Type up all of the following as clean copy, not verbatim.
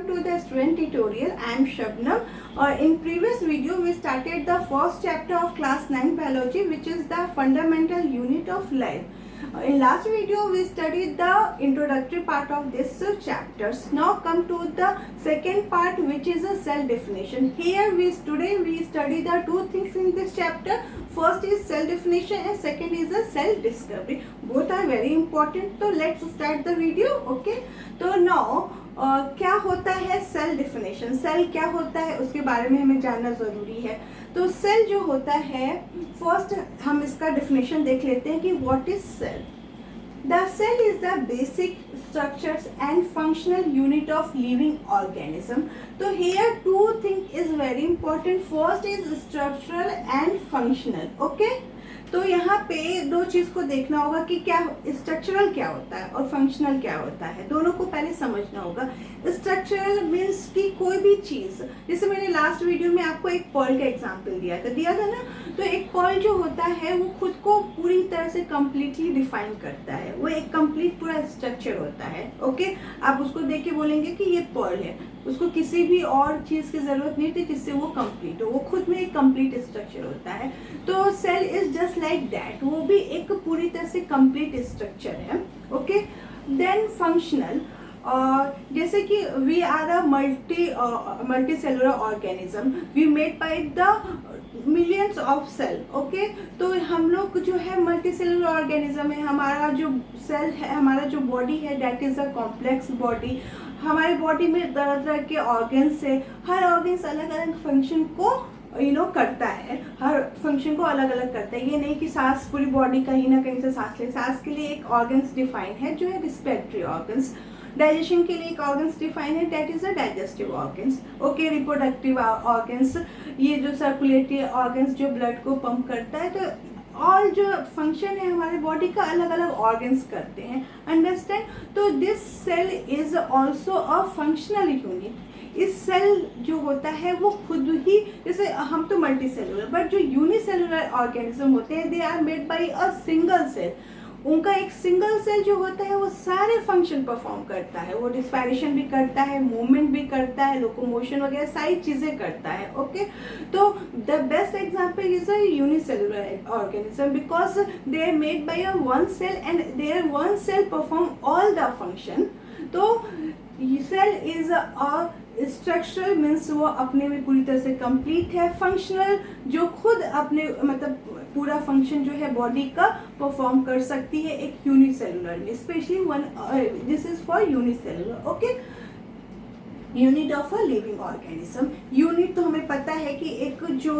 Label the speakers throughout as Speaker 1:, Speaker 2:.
Speaker 1: to the student tutorial. I am Shabnam. In previous video we started the first chapter of class 9 biology, which is the fundamental unit of life. In last video we studied the introductory part of this chapters. Now come to the second part, which is a cell definition. Here today we study the two things in this chapter. First is cell definition and second is a cell discovery. Both are very important. So let's start the video. Okay, तो now क्या होता है cell definition, cell क्या होता है उसके बारे में हमें जानना ज़रूरी है. तो सेल जो होता है, फर्स्ट हम इसका डिफिनेशन देख लेते हैं कि what is cell. The cell is the basic structures and functional unit of living organism. तो here two thing is very important. First is structural and functional. Okay, तो यहाँ पे दो चीज को देखना होगा कि क्या स्ट्रक्चरल क्या होता है और फंक्शनल क्या होता है. दोनों को पहले समझना होगा. स्ट्रक्चरल मीन्स कि कोई भी चीज, जैसे मैंने लास्ट वीडियो में आपको एक पर्ल का एग्जांपल दिया था ना. तो एक पर्ल जो होता है वो खुद को पूरी तरह से कंप्लीटली डिफाइन करता है. वो एक कंप्लीट पूरा स्ट्रक्चर होता है. ओके, आप उसको देख के बोलेंगे कि ये पर्ल है. उसको किसी भी और चीज की जरूरत नहीं होती जिससे वो कंप्लीट हो. वो खुद में एक कंप्लीट स्ट्रक्चर होता है. तो cell is just like that. वो भी एक पूरी तरह से कंप्लीट स्ट्रक्चर है. ओके, देन फंक्शनल, जैसे कि we are a multi cellular organism. We made by the millions of cell. Okay, तो हम लोग जो है मल्टी सेलुलर ऑर्गेनिज्म है. हमारा जो सेल है, हमारा जो बॉडी है, that is a complex body. हमारे बॉडी में तरह तरह के ऑर्गन्स है. हर ऑर्गन्स अलग अलग फंक्शन को करता है. हर फंक्शन को अलग अलग करता है. ये नहीं कि सांस पूरी बॉडी कहीं ना कहीं से सांस ले. सांस के लिए एक ऑर्गन्स डिफाइन है जो है रिस्पिरेटरी ऑर्गन्स. डाइजेशन के लिए एक ऑर्गन्स डिफाइन है, that is a digestive organs. Okay, reproductive organs, ये जो सर्कुलेटरी ऑर्गन्स जो ब्लड को पंप करता है. तो ऑल जो फंक्शन है हमारे बॉडी का अलग अलग ऑर्गन्स करते हैं. अंडरस्टैंड. तो this cell is also a functional unit. इस सेल जो होता है वो खुद ही, जैसे हम तो मल्टी सेलुलर, बट जो यूनिसेलुलर ऑर्गेनिज्म होते हैं they are made by a single cell. उनका एक सिंगल सेल जो होता है वो सारे फंक्शन परफॉर्म करता है. वो रिस्पायरेशन भी करता है, मूवमेंट भी करता है, लोकोमोशन वगैरह सारी चीजें करता है. ओके, तो the best example is a unicellular organism because they are made by a one cell and their one cell perform all the function. तो cell is a structural means वो अपने में पूरी तरह से कंप्लीट है. फंक्शनल जो खुद अपने मतलब पूरा फंक्शन जो है बॉडी का परफॉर्म कर सकती है एक यूनिसेलुलर में. Specially one, this is for unicellular. Okay, unit of a living organism. Unit तो हमें पता है कि एक जो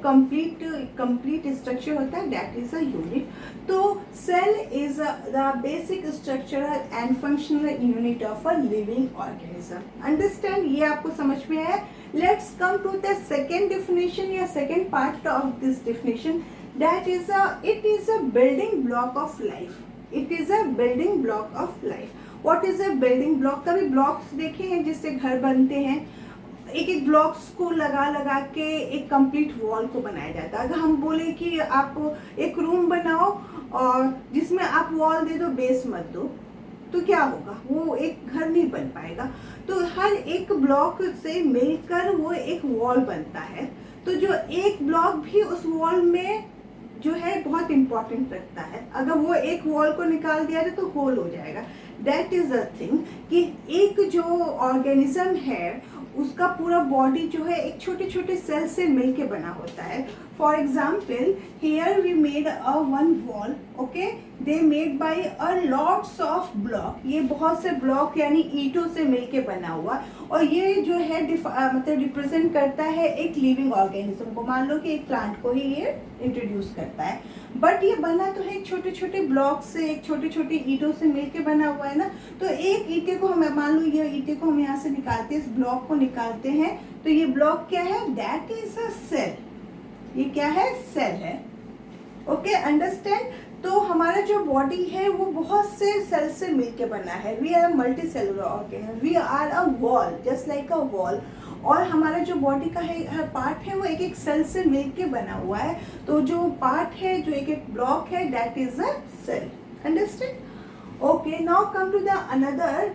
Speaker 1: कंप्लीट स्ट्रक्चर होता है दैट इज अ यूनिट. तो cell is the basic structural and functional unit of a living organism. Understand, ये आपको समझ में आया. Let's come to the second definition या second part of this definition. That is it is a building block of life. It is a building block of life. What is a building block? कभी blocks देखे हैं जिससे घर बनते हैं? एक एक ब्लॉक्स को लगा के एक कंप्लीट वॉल को बनाया जाता है. अगर हम बोले कि आप एक रूम बनाओ और जिसमें आप वॉल दे दो, बेस मत दो, तो क्या होगा? वो एक घर नहीं बन पाएगा. तो हर एक ब्लॉक से मिलकर वो एक वॉल बनता है. तो जो एक ब्लॉक भी उस वॉल में जो है बहुत इंपॉर्टेंट रखता है. अगर वो एक वॉल को निकाल दिया जाए तो होल हो जाएगा. दैट इज अ थिंग कि एक जो ऑर्गेनिज्म है उसका पूरा बॉडी जो है एक छोटे छोटे सेल से मिलके बना होता है. For example, here we made a one wall. Okay, they made by a lots of block. ये बहुत से ब्लॉक यानी ईंटों से मिलके बना हुआ. और ये जो है मतलब रिप्रेजेंट करता है एक लिविंग ऑर्गेनिज्म को. मान लो कि एक प्लांट को ही ये इंट्रोड्यूस करता है. बट ये बना तो है छोटे छोटे ब्लॉक से, एक छोटे छोटे ईंटों से मिलके बना हुआ है ना. तो एक ईंटे को हम, मान लो ये ईंटे को हम यहाँ से निकालते हैं, इस ब्लॉक को निकालते हैं, तो ये ब्लॉक क्या है? That is a cell. ये क्या है? सेल है. Okay, understand. तो हमारा जो बॉडी है वो बहुत से सेल से मिलके बना है. We are multi cellular organism. We are a wall, just like a wall. और हमारा जो बॉडी का है हर पार्ट है वो एक एक सेल से मिलके बना हुआ है. तो जो पार्ट है, जो एक एक ब्लॉक है, that is a cell. Understand. Okay, now come to the another.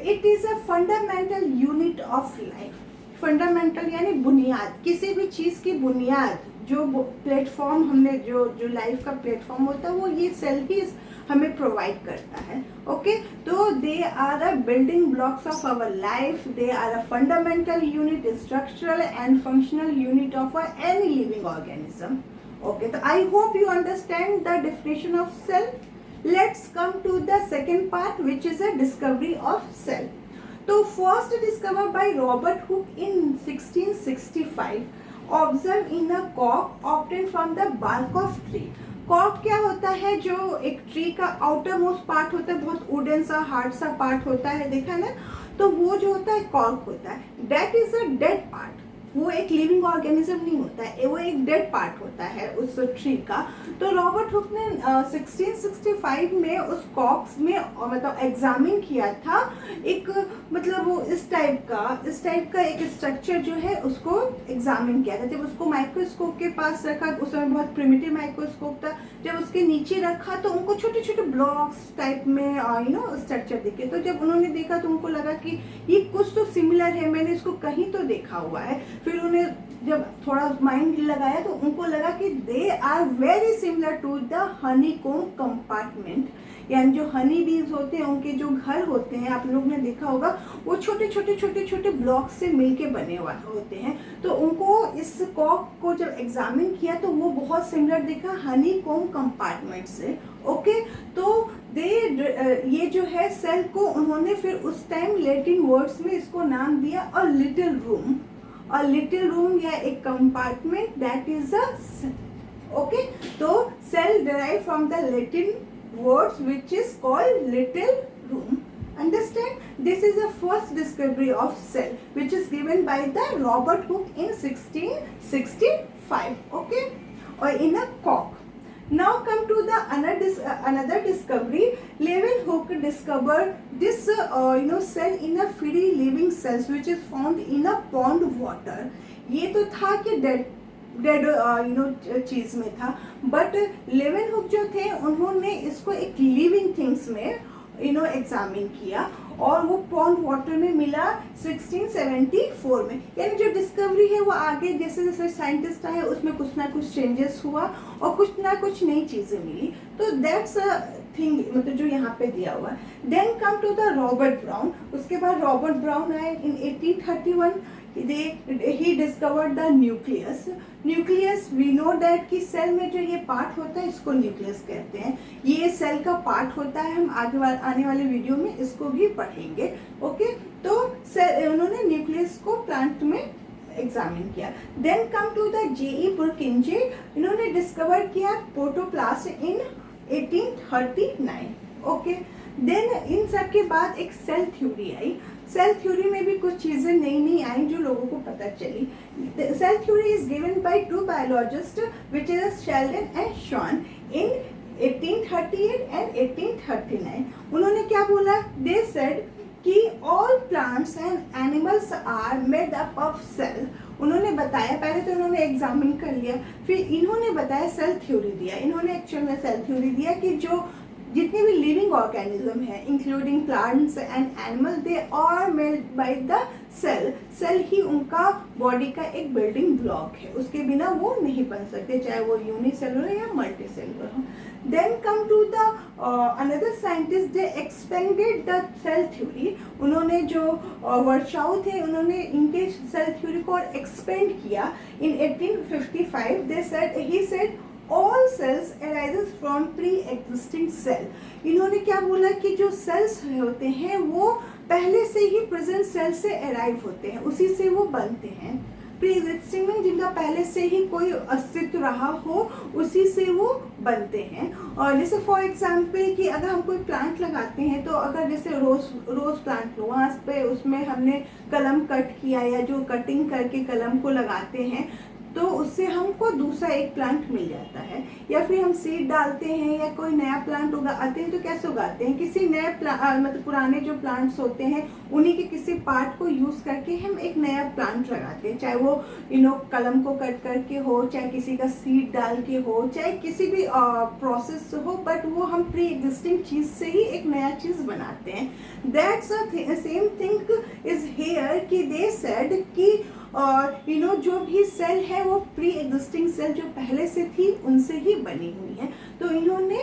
Speaker 1: It is a fundamental unit of life. Fundamental यानी बुनियाद, किसी भी चीज़ की बुनियाद, जो प्लेटफॉर्म हमने जो लाइफ का प्लेटफॉर्म होता है वो ये सेल ही हमें प्रोवाइड करता है। ओके, तो they are a building blocks of our life, they are a fundamental unit, structural and functional unit of any living organism. Okay, तो I hope you understand the definition of cell. Let's come to the second part, which is a discovery of cell. So first discovered by Robert Hooke in 1665, observed in a cork obtained from the bark of tree. Cork क्या होता है? जो एक tree का outer most part होता है, बहुत wooden सा हार्ड सा पार्ट होता है, देखा ना? तो वो जो होता है कॉर्क होता है। That is a dead part, वो एक लिविंग ऑर्गेनिज्म नहीं होता है, वो एक डेड पार्ट होता है उस ट्री का। तो रॉबर्ट हुक ने 1665 में उस कॉर्क्स में मतलब एग्जामिन किया था, एक मतलब वो इस टाइप का एक स्ट्रक्चर जो है उसको एग्जामिन किया था। जब उसको माइक्रोस्कोप के पास रखा, उस समय बहुत प्रिमिटिव माइक्रोस्कोप था, जब उसके नीचे रखा तो उनको छोटे छोटे ब्लॉक्स टाइप में स्ट्रक्चर दिखे। तो जब उन्होंने देखा तो उनको लगा कि ये कुछ तो सिमिलर है, मैंने इसको कहीं तो देखा हुआ है। फिर उन्हें जब थोड़ा माइंड लगाया तो उनको लगा कि they are very similar to the honeycomb compartment, यानी जो हनी बीज होते हैं उनके जो घर होते हैं, आप लोग ने देखा होगा, वो छोटे छोटे ब्लॉक से मिलके बने हुए होते हैं। तो उनको इस कॉर्क को जब एग्जामिन किया तो वो बहुत सिमिलर दिखा हनीकॉम्ब कंपार्टमेंट से। ओके, तो ये जो है सेल को उन्होंने फिर उस टाइम लैटिन वर्ड्स में इसको नाम दिया a little room, a little room या एक compartment, that is a cell. Okay, so cell derived from the Latin words which is called little room. Understand? This is the first discovery of cell which is given by the Robert Hooke in 1665. Okay, or in a cork. Now come to the another discovery. Leeuwenhoek discovered this cell in a free living cells which is found in a pond water. ये तो था कि dead चीज में था, but लेवेनहुक जो थे उन्होंने इसको एक लिविंग थिंग्स में एग्जामिन किया और वो पॉन्ड वाटर में मिला 1674 में। यानी जो डिस्कवरी है वो आगे जैसे जैसे साइंटिस्ट आए उसमें कुछ ना कुछ चेंजेस हुआ और कुछ ना कुछ नई चीजें मिली। तो दैट्स अ थिंग मतलब जो यहाँ पे दिया हुआ है। Then come to the Robert Brown. उसके बाद रॉबर्ट ब्राउन आए in 1831। he discovered the nucleus. We know that कि सेल में जो ये पार्ट होता है इसको न्यूक्लियस कहते हैं। ये सेल का पार्ट होता है, हम आने वाले वीडियो में इसको भी पढ़ेंगे। ओके, तो उन्होंने न्यूक्लियस को प्लांट में एग्जामिन किया। Then come to the J.E. Purkinje। इन्होंने डिस्कवर किया प्रोटोप्लास्ट इन 1839। ओके, देन इन सब के बाद एक सेल थ्योरी आई। सेल थ्योरी में भी कुछ चीजें नई आई जो लोगों को पता चली। Cell theory is given by two biologist which is Schleiden and Schwann in 1838 and 1839। उन्होंने क्या बोला? दे सेड कि all plants and animals are made up of cell. उन्होंने बताया, पहले तो उन्होंने एग्जामिन कर लिया, फिर इन्होंने बताया सेल थ्योरी दिया। इन्होंने एक्चुअल में सेल थ्योरी दिया कि जो जितने भी लिविंग ऑर्गेनिज्म है including plants and animal, they are made by the cell. Cell ही उनका बॉडी का एक बिल्डिंग ब्लॉक है, उसके बिना वो नहीं बन सकते, चाहे वो यूनिसेलुलर या मल्टी सेलुलर हो। Then come to the another scientist, they expanded the cell theory. उन्होंने जो वर्चाउ थे उन्होंने इनके सेल थ्योरी को एक्सपेंड किया इन 1855। he said all cells arises from pre-existing cell। इन्होंने क्या बोला कि जो सेल्स होते हैं वो पहले से ही प्रेजेंट सेल से अराइव होते हैं, उसी से वो बनते हैं। प्री एग्जिस्टिंग में जिनका पहले से ही कोई अस्तित्व रहा हो उसी से वो बनते हैं। और जैसे फॉर एग्जांपल कि अगर हम कोई प्लांट लगाते हैं तो अगर जैसे रोज प्लांट लो, वहाँ पे उसमें हमने कलम कट किया या जो कटिंग करके कलम को लगाते हैं तो उससे हमको दूसरा एक प्लांट मिल जाता है। या फिर हम सीड डालते हैं या कोई नया प्लांट उगाते हैं तो कैसे उगाते हैं? किसी नए मतलब पुराने जो प्लांट्स होते हैं उन्हीं के किसी पार्ट को यूज करके हम एक नया प्लांट लगाते हैं, चाहे वो कलम को कट करके हो, चाहे किसी का सीड डाल के हो, चाहे किसी भी प्रोसेस से हो, बट वो हम प्री एग्जिस्टिंग चीज से ही एक नया चीज बनाते हैं। That's same thing is here कि दे सेड कि जो भी सेल है वो प्री एग्जिस्टिंग सेल जो पहले से थी उनसे ही बनी हुई है। तो इन्होंने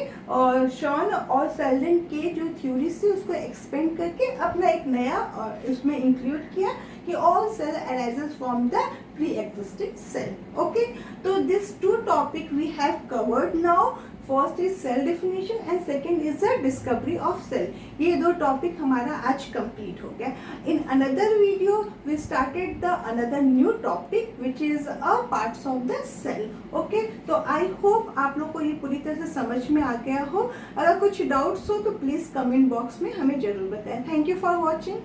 Speaker 1: शॉन और सेल्डन के जो थ्योरीज थी उसको एक्सपेंड करके अपना एक नया इसमें इंक्लूड किया कि all cell arises from the pre existing cell. Okay, तो this two topic we have covered now. First is cell definition and second is the discovery of cell. ये दो टॉपिक हमारा आज कंप्लीट हो गया। In another video we started the another new topic which is a parts of the cell. Okay, तो I hope आप लोग को ये पूरी तरह से समझ में आ गया हो। अगर कुछ डाउट्स हो तो प्लीज कमेंट बॉक्स में हमें जरूर बताएं। Thank you for watching.